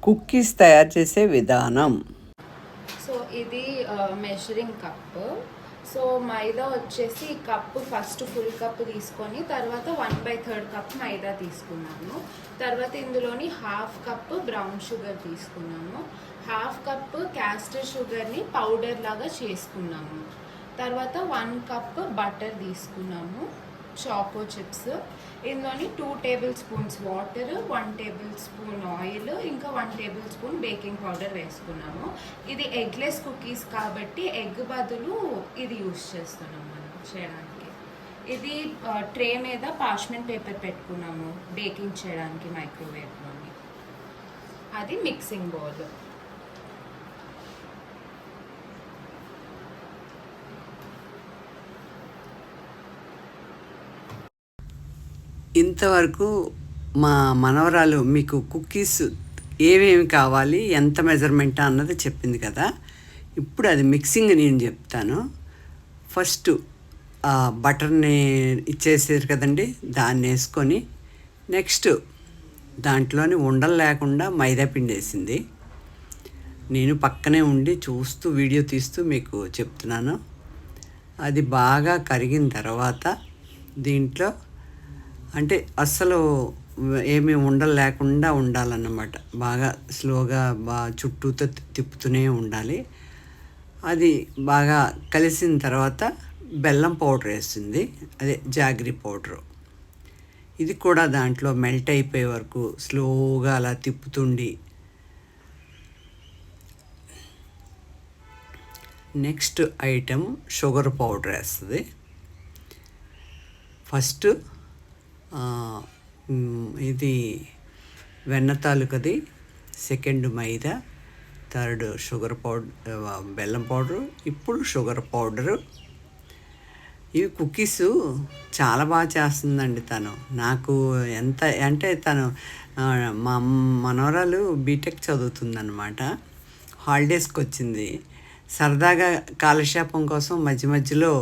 Cookies తయారు చేసే విధానం. సో ఇది మెజరింగ్ కప్. సో మైదా వచ్చేసి కప్పు ఫస్ట్ ఫుల్ కప్ తీసుకొని తర్వాత 1/3 కప్ మైదా తీసుకున్నాను. తర్వాత ఇందులోని హాఫ్ కప్ బ్రౌన్ షుగర్ తీసుకున్నాను. హాఫ్ కప్ క్యాస్టర్ షుగర్ని పౌడర్ లాగా చేసుకున్నాము. తర్వాత 1 కప్ బటర్ తీసుకున్నాము, చాకో చిప్స్. ఇందులోని 2 table spoons water, 1 table spoon oil, ఇంకా 1 టేబుల్ స్పూన్ బేకింగ్ పౌడర్ వేసుకున్నాము. ఇది ఎగ్లెస్ కుకీస్ కాబట్టి ఎగ్ బదులు ఇది యూస్ చేస్తున్నాం మనం చేయడానికి. ఇది ట్రే మీద పార్చ్మెంట్ పేపర్ పెట్టుకున్నాము బేకింగ్ చేయడానికి మైక్రోవేవ్లోని. అది మిక్సింగ్ బౌల్. ఇంతవరకు మా మనవరాలు మీకు కుక్కీస్ ఏమేమి కావాలి, ఎంత మెజర్మెంట్ అన్నది చెప్పింది కదా. ఇప్పుడు అది మిక్సింగ్ నేను చెప్తాను. ఫస్ట్ బటర్ని ఇచ్చేసారు కదండి, దాన్ని వేసుకొని నెక్స్ట్ దాంట్లోని ఉండలు లేకుండా మైదా పిండి వేసింది. నేను పక్కనే ఉండి చూస్తూ వీడియో తీస్తూ మీకు చెప్తున్నాను. అది బాగా కరిగిన తర్వాత దీంట్లో అంటే అస్సలు ఏమీ ఉండలు లేకుండా ఉండాలన్నమాట. బాగా స్లోగా చుట్టూతో తిప్పుతూనే ఉండాలి. అది బాగా కలిసిన తర్వాత బెల్లం పౌడర్ వేస్తుంది, అదే జాగరీ పౌడరు. ఇది కూడా దాంట్లో మెల్ట్ అయిపోయే వరకు స్లోగా అలా తిప్పుతుండి నెక్స్ట్ ఐటెం షుగర్ పౌడర్ వేస్తుంది. ఫస్ట్ ఇది వెన్న తాలూకది, సెకండ్ మైదా, థర్డ్ షుగర్ పౌడర్, బెల్లం పౌడరు, ఇప్పుడు షుగర్ పౌడరు. ఇవి కుకీస్ చాలా బాగా చేస్తుందండి తను. నాకు ఎంత అంటే తను మా మనవరాలు బీటెక్ చదువుతుందన్నమాట. హాలిడేస్కి వచ్చింది. సరదాగా కాలక్షేపం కోసం మధ్య మధ్యలో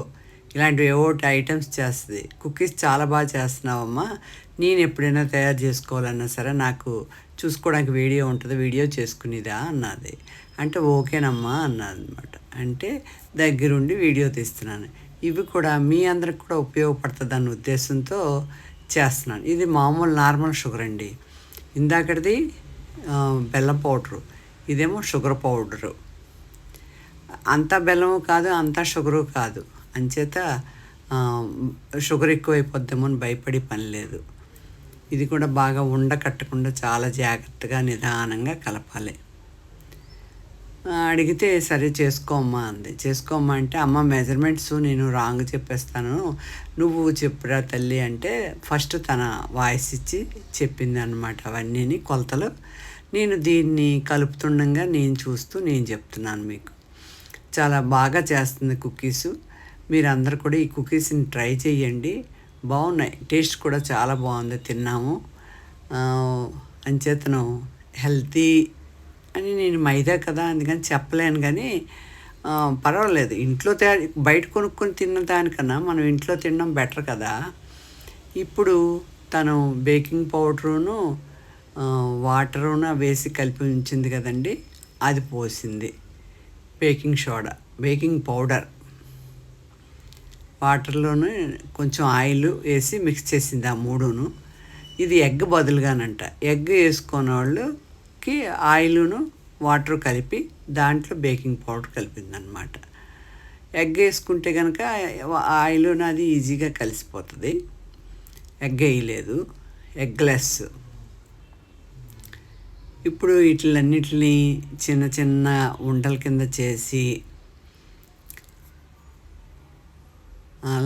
ఇలాంటివి ఏవో ఐటమ్స్ చేస్తుంది. కుకీస్ చాలా బాగా చేస్తున్నావమ్మా, నేను ఎప్పుడైనా తయారు చేసుకోవాలన్నా సరే నాకు చూసుకోవడానికి వీడియో ఉంటుంది, వీడియో చేసుకునేదా అన్నది. అంటే ఓకేనమ్మా అన్నది అనమాట. అంటే దగ్గరుండి వీడియో తీస్తున్నాను. ఇవి కూడా మీ అందరికి కూడా ఉపయోగపడుతుంది అన్న ఉద్దేశంతో చేస్తున్నాను. ఇది మామూలు నార్మల్ షుగర్ అండి. ఇందాకటిది బెల్లం పౌడరు, ఇదేమో షుగర్ పౌడరు. అంతా బెల్లము కాదు, అంతా షుగరు కాదు. అంచేత షుగర్ ఎక్కువైపోద్దేమో అని భయపడి పని లేదు. ఇది కూడా బాగా ఉండకట్టకుండా చాలా జాగ్రత్తగా నిదానంగా కలపాలి. అడిగితే సరే చేసుకోమ్మా అంది. చేసుకోమ్మా అంటే అమ్మ మెజర్మెంట్స్ నేను రాంగ్ చెప్పేస్తాను, నువ్వు చెప్పురా తల్లి అంటే ఫస్ట్ తన వాయిస్ ఇచ్చి చెప్పింది అనమాట. అవన్నీ కొలతలు నేను దీన్ని కలుపుతుండగా నేను చూస్తూ నేను చెప్తున్నాను మీకు. చాలా బాగా చేస్తుంది కుకీసు. మీరు అందరు కూడా ఈ కుకీస్ని ట్రై చేయండి, బాగున్నాయి. టేస్ట్ కూడా చాలా బాగుంది, తిన్నాము. అంచేతను హెల్తీ అని నేను మైదా కదా అందుకని చెప్పలేను, కానీ పర్వాలేదు. ఇంట్లో బయట కొనుక్కొని తిన్న దానికన్నా మనం ఇంట్లో తినడం బెటర్ కదా. ఇప్పుడు తను బేకింగ్ పౌడరును వాటరును వేసి కలిపి ఉంచింది కదండి, అది పోసింది. బేకింగ్ పౌడర్ వాటర్లోనే కొంచెం ఆయిల్ వేసి మిక్స్ చేసింది ఆ మూడును. ఇది ఎగ్ బదులుగానంట. ఎగ్ వేసుకున్న వాళ్ళకి ఆయిల్ను వాటర్ కలిపి దాంట్లో బేకింగ్ పౌడర్ కలిపిందనమాట. ఎగ్ వేసుకుంటే కనుక ఆయిల్ను అది ఈజీగా కలిసిపోతుంది. ఎగ్ వేయలేదు, ఎగ్లెస్. ఇప్పుడు వీటిలన్నిటిని చిన్న చిన్న ఉండల కింద చేసి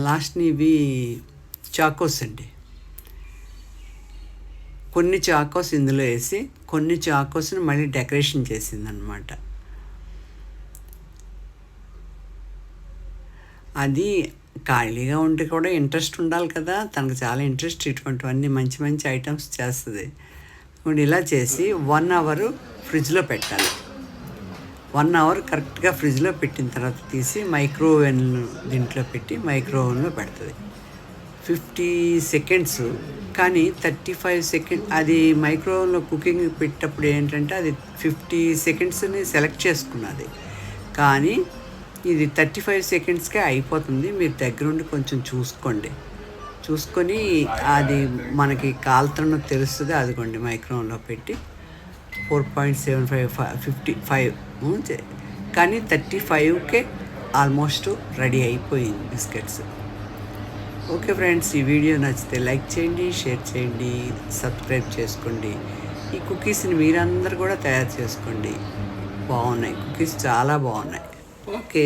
లాస్ట్ని ఇవి చాకోస్ అండి. కొన్ని చాకోస్ ఇందులో వేసి కొన్ని చాకోస్ని మళ్ళీ డెకరేషన్ చేసిందనమాట. అది ఖాళీగా ఉంటే కూడా ఇంట్రెస్ట్ ఉండాలి కదా, తనకు చాలా ఇంట్రెస్ట్. ఇటువంటివన్నీ మంచి మంచి ఐటమ్స్ చేస్తుంది. ఇప్పుడు ఇలా చేసి 1 అవర్ ఫ్రిడ్జ్లో పెట్టాలి. 1 అవర్ కరెక్ట్గా ఫ్రిడ్జ్లో పెట్టిన తర్వాత తీసి మైక్రోవేవ్ను దీంట్లో పెట్టి మైక్రోవేవ్లో పెడుతుంది. 50 సెకండ్స్, కానీ 35 సెకండ్ అది మైక్రోవేవ్లో కుకింగ్ పెట్టేటప్పుడు ఏంటంటే అది 50 సెకండ్స్ని సెలెక్ట్ చేసుకున్నది, కానీ ఇది 35 సెకండ్స్కే అయిపోతుంది. మీరు దగ్గరుండి కొంచెం చూసుకొని అది మనకి కాలుతున్న తెలుస్తుంది. అదిగోండి మైక్రోవేవ్లో పెట్టి 4.75 55 కానీ 35కే ఆల్మోస్ట్ రెడీ అయిపోయింది బిస్కెట్స్. ఓకే ఫ్రెండ్స్, ఈ వీడియో నచ్చితే లైక్ చేయండి, షేర్ చేయండి, సబ్స్క్రైబ్ చేసుకోండి. ఈ కుకీస్ని మీరందరూ కూడా తయారు చేసుకోండి. బాగున్నాయి కుకీస్, చాలా బాగున్నాయి. ఓకే.